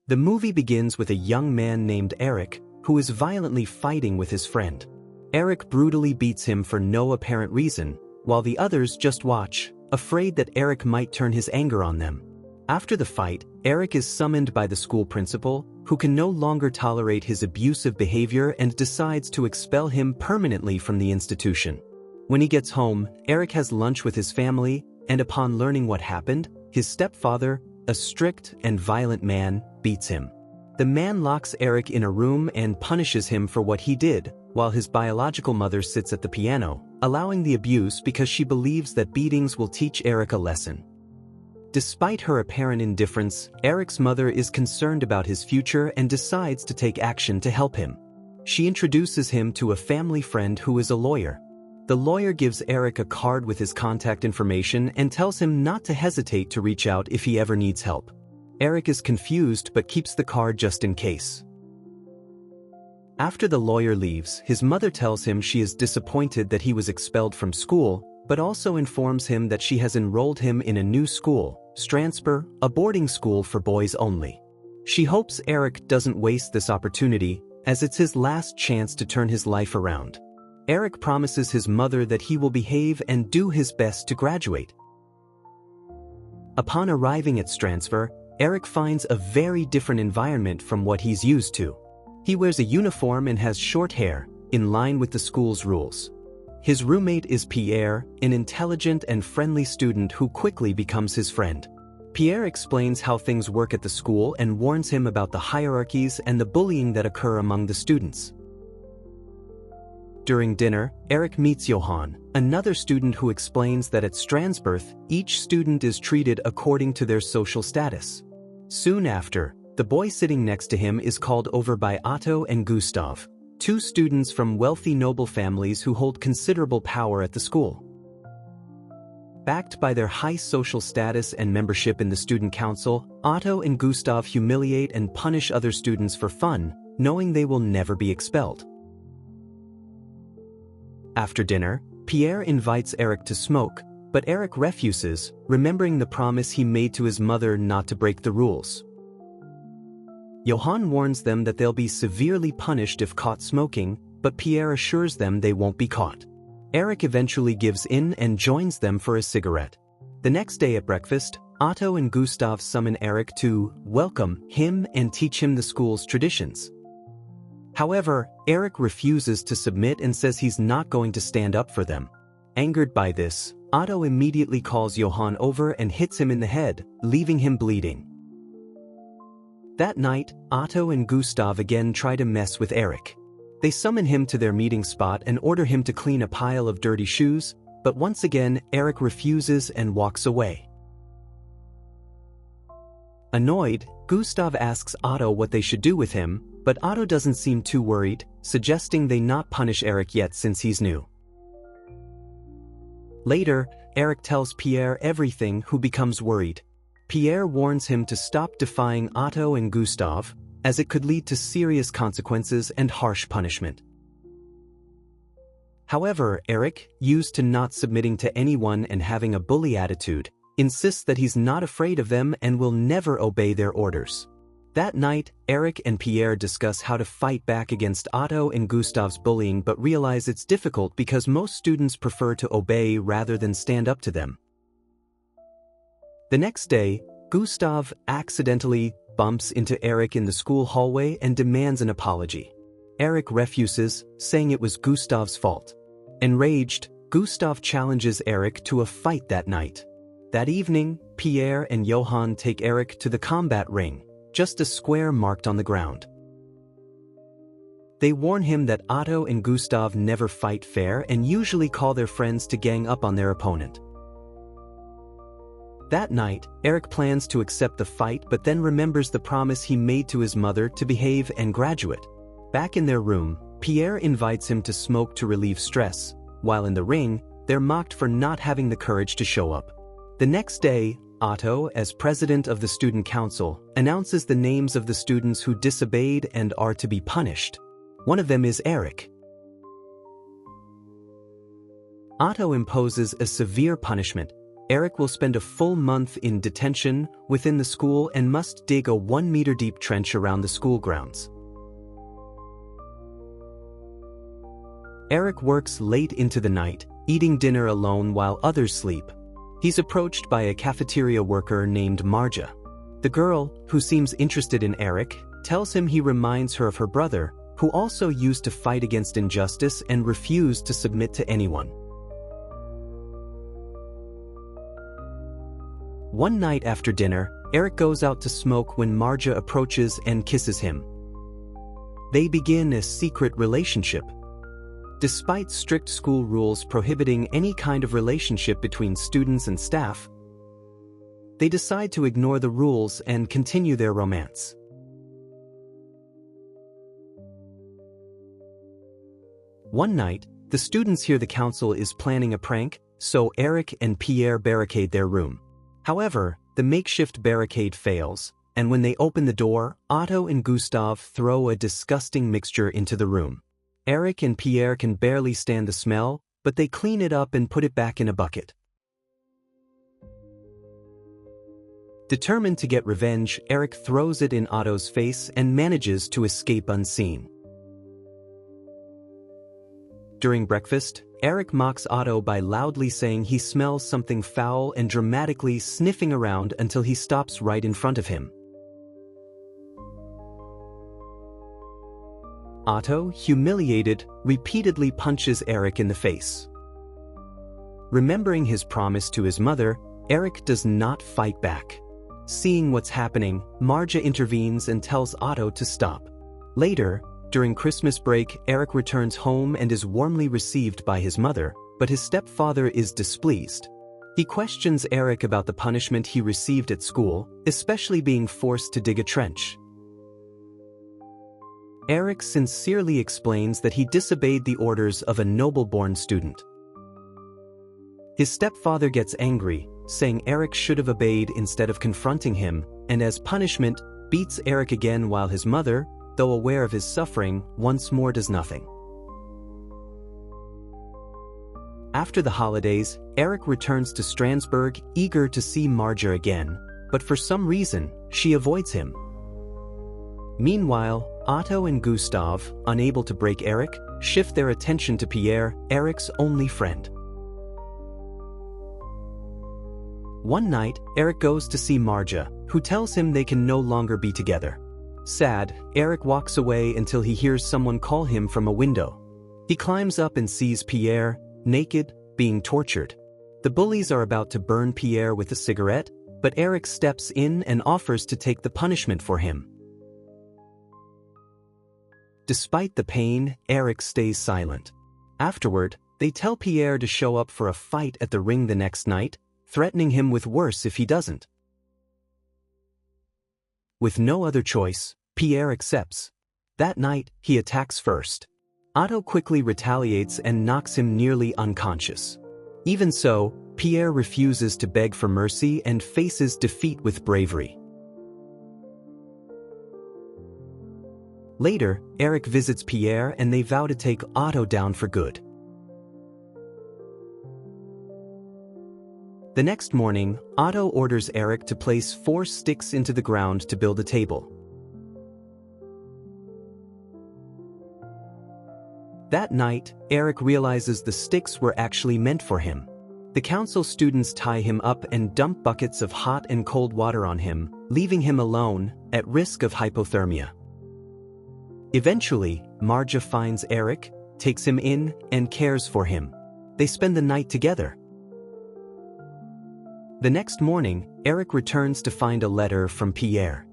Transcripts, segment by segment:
The movie begins with a young man named Eric, who is violently fighting with his friend. Eric brutally beats him for no apparent reason, while the others just watch, afraid that Eric might turn his anger on them. After the fight, Eric is summoned by the school principal, who can no longer tolerate his abusive behavior and decides to expel him permanently from the institution. When he gets home, Eric has lunch with his family, and upon learning what happened, his stepfather, a strict and violent man, beats him. The man locks Eric in a room and punishes him for what he did, while his biological mother sits at the piano, allowing the abuse because she believes that beatings will teach Eric a lesson. Despite her apparent indifference, Eric's mother is concerned about his future and decides to take action to help him. She introduces him to a family friend who is a lawyer. The lawyer gives Eric a card with his contact information and tells him not to hesitate to reach out if he ever needs help. Eric is confused but keeps the card just in case. After the lawyer leaves, his mother tells him she is disappointed that he was expelled from school, but also informs him that she has enrolled him in a new school, Stransper, a boarding school for boys only. She hopes Eric doesn't waste this opportunity, as it's his last chance to turn his life around. Eric promises his mother that he will behave and do his best to graduate. Upon arriving at Stransper, Eric finds a very different environment from what he's used to. He wears a uniform and has short hair, in line with the school's rules. His roommate is Pierre, an intelligent and friendly student who quickly becomes his friend. Pierre explains how things work at the school and warns him about the hierarchies and the bullying that occur among the students. During dinner, Eric meets Johan, another student who explains that at Stransberth, each student is treated according to their social status. Soon after, the boy sitting next to him is called over by Otto and Gustav, two students from wealthy noble families who hold considerable power at the school. Backed by their high social status and membership in the student council, Otto and Gustav humiliate and punish other students for fun, knowing they will never be expelled. After dinner, Pierre invites Eric to smoke, but Eric refuses, remembering the promise he made to his mother not to break the rules. Johan warns them that they'll be severely punished if caught smoking, but Pierre assures them they won't be caught. Eric eventually gives in and joins them for a cigarette. The next day at breakfast, Otto and Gustav summon Eric to welcome him and teach him the school's traditions. However, Eric refuses to submit and says he's not going to stand up for them. Angered by this, Otto immediately calls Johan over and hits him in the head, leaving him bleeding. That night, Otto and Gustav again try to mess with Eric. They summon him to their meeting spot and order him to clean a pile of dirty shoes, but once again, Eric refuses and walks away. Annoyed, Gustav asks Otto what they should do with him, but Otto doesn't seem too worried, suggesting they not punish Eric yet since he's new. Later, Eric tells Pierre everything, who becomes worried. Pierre warns him to stop defying Otto and Gustav, as it could lead to serious consequences and harsh punishment. However, Eric, used to not submitting to anyone and having a bully attitude, insists that he's not afraid of them and will never obey their orders. That night, Eric and Pierre discuss how to fight back against Otto and Gustav's bullying but realize it's difficult because most students prefer to obey rather than stand up to them. The next day, Gustav accidentally bumps into Eric in the school hallway and demands an apology. Eric refuses, saying it was Gustav's fault. Enraged, Gustav challenges Eric to a fight that night. That evening, Pierre and Johan take Eric to the combat ring, just a square marked on the ground. They warn him that Otto and Gustav never fight fair and usually call their friends to gang up on their opponent. That night, Eric plans to accept the fight but then remembers the promise he made to his mother to behave and graduate. Back in their room, Pierre invites him to smoke to relieve stress, while in the ring, they're mocked for not having the courage to show up. The next day, Otto, as president of the student council, announces the names of the students who disobeyed and are to be punished. One of them is Eric. Otto imposes a severe punishment, Eric will spend a full month in detention within the school and must dig a 1-meter deep trench around the school grounds. Eric works late into the night, eating dinner alone while others sleep. He's approached by a cafeteria worker named Marja. The girl, who seems interested in Eric, tells him he reminds her of her brother, who also used to fight against injustice and refused to submit to anyone. One night after dinner, Eric goes out to smoke when Marja approaches and kisses him. They begin a secret relationship. Despite strict school rules prohibiting any kind of relationship between students and staff, they decide to ignore the rules and continue their romance. One night, the students hear the council is planning a prank, so Eric and Pierre barricade their room. However, the makeshift barricade fails, and when they open the door, Otto and Gustav throw a disgusting mixture into the room. Eric and Pierre can barely stand the smell, but they clean it up and put it back in a bucket. Determined to get revenge, Eric throws it in Otto's face and manages to escape unseen. During breakfast, Eric mocks Otto by loudly saying he smells something foul and dramatically sniffing around until he stops right in front of him. Otto, humiliated, repeatedly punches Eric in the face. Remembering his promise to his mother, Eric does not fight back. Seeing what's happening, Marja intervenes and tells Otto to stop. Later, during Christmas break, Eric returns home and is warmly received by his mother, but his stepfather is displeased. He questions Eric about the punishment he received at school, especially being forced to dig a trench. Eric sincerely explains that he disobeyed the orders of a noble-born student. His stepfather gets angry, saying Eric should have obeyed instead of confronting him, and as punishment, beats Eric again while his mother, though aware of his suffering, once more does nothing. After the holidays, Eric returns to Strasbourg, eager to see Marja again, but for some reason, she avoids him. Meanwhile, Otto and Gustav, unable to break Eric, shift their attention to Pierre, Eric's only friend. One night, Eric goes to see Marja, who tells him they can no longer be together. Sad, Eric walks away until he hears someone call him from a window. He climbs up and sees Pierre, naked, being tortured. The bullies are about to burn Pierre with a cigarette, but Eric steps in and offers to take the punishment for him. Despite the pain, Eric stays silent. Afterward, they tell Pierre to show up for a fight at the ring the next night, threatening him with worse if he doesn't. With no other choice, Pierre accepts. That night, he attacks first. Otto quickly retaliates and knocks him nearly unconscious. Even so, Pierre refuses to beg for mercy and faces defeat with bravery. Later, Eric visits Pierre and they vow to take Otto down for good. The next morning, Otto orders Eric to place 4 sticks into the ground to build a table. That night, Eric realizes the sticks were actually meant for him. The council students tie him up and dump buckets of hot and cold water on him, leaving him alone, at risk of hypothermia. Eventually, Marja finds Eric, takes him in, and cares for him. They spend the night together. The next morning, Eric returns to find a letter from Pierre.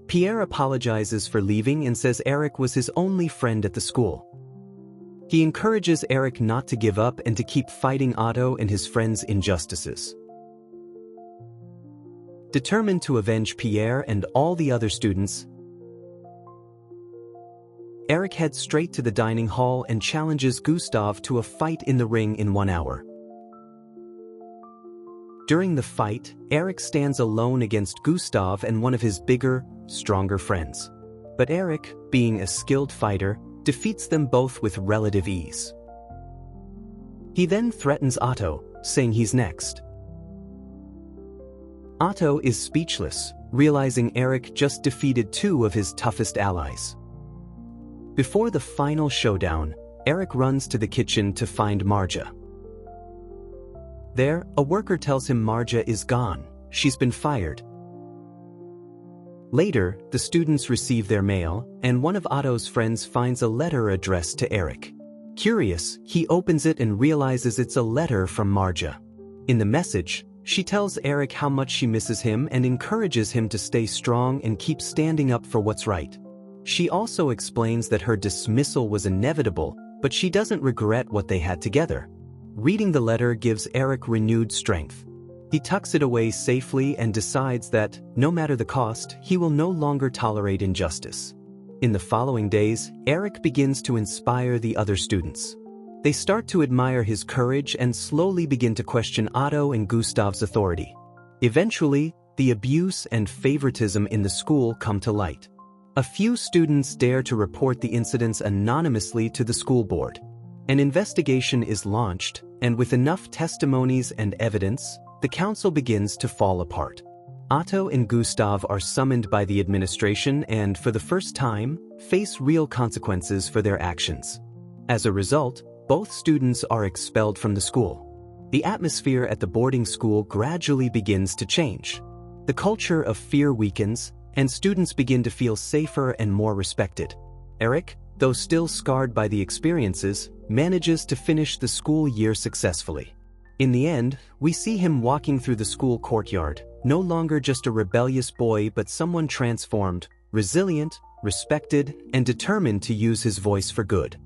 Pierre apologizes for leaving and says Eric was his only friend at the school. He encourages Eric not to give up and to keep fighting Otto and his friends' injustices. Determined to avenge Pierre and all the other students, Eric heads straight to the dining hall and challenges Gustav to a fight in the ring in 1 hour. During the fight, Eric stands alone against Gustav and one of his bigger, stronger friends. But Eric, being a skilled fighter, defeats them both with relative ease. He then threatens Otto, saying he's next. Otto is speechless, realizing Eric just defeated two of his toughest allies. Before the final showdown, Eric runs to the kitchen to find Marja. There, a worker tells him Marja is gone. She's been fired. Later, the students receive their mail, and one of Otto's friends finds a letter addressed to Eric. Curious, he opens it and realizes it's a letter from Marja. In the message, she tells Eric how much she misses him and encourages him to stay strong and keep standing up for what's right. She also explains that her dismissal was inevitable, but she doesn't regret what they had together. Reading the letter gives Eric renewed strength. He tucks it away safely and decides that, no matter the cost, he will no longer tolerate injustice. In the following days, Eric begins to inspire the other students. They start to admire his courage and slowly begin to question Otto and Gustav's authority. Eventually, the abuse and favoritism in the school come to light. A few students dare to report the incidents anonymously to the school board. An investigation is launched, and with enough testimonies and evidence, the council begins to fall apart. Otto and Gustav are summoned by the administration and, for the first time, face real consequences for their actions. As a result, both students are expelled from the school. The atmosphere at the boarding school gradually begins to change. The culture of fear weakens, and students begin to feel safer and more respected. Eric, though still scarred by the experiences, manages to finish the school year successfully. In the end, we see him walking through the school courtyard, no longer just a rebellious boy but someone transformed, resilient, respected, and determined to use his voice for good.